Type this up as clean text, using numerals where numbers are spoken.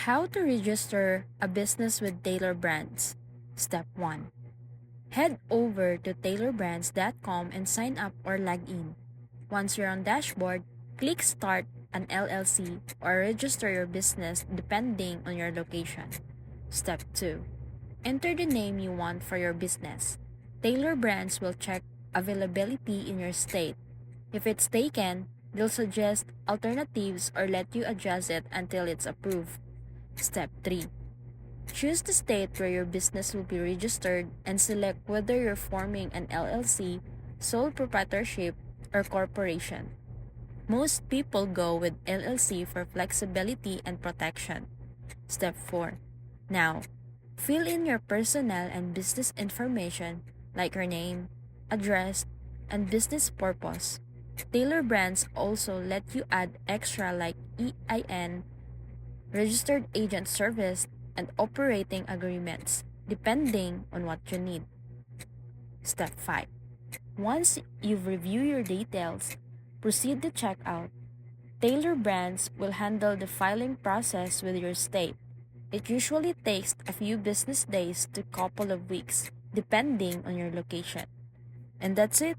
How to register a business with Tailor Brands. Step 1. Head over to tailorbrands.com and sign up or log in. Once you're on dashboard, click Start an LLC or register your business depending on your location. Step 2. Enter the name you want for your business. Tailor Brands will check availability in your state. If it's taken, they'll suggest alternatives or let you adjust it until it's approved. Step 3. Choose the state where your business will be registered and select whether you're forming an LLC, sole proprietorship, or corporation. Most people go with LLC for flexibility and protection. Step 4. Now, fill in your personal and business information like your name, address, and business purpose. Tailor Brands also let you add extra like EIN, registered agent service, and operating agreements, depending on what you need. Step 5. Once you've reviewed your details, proceed to checkout. Tailor Brands will handle the filing process with your state. It usually takes a few business days to a couple of weeks, depending on your location. And that's it.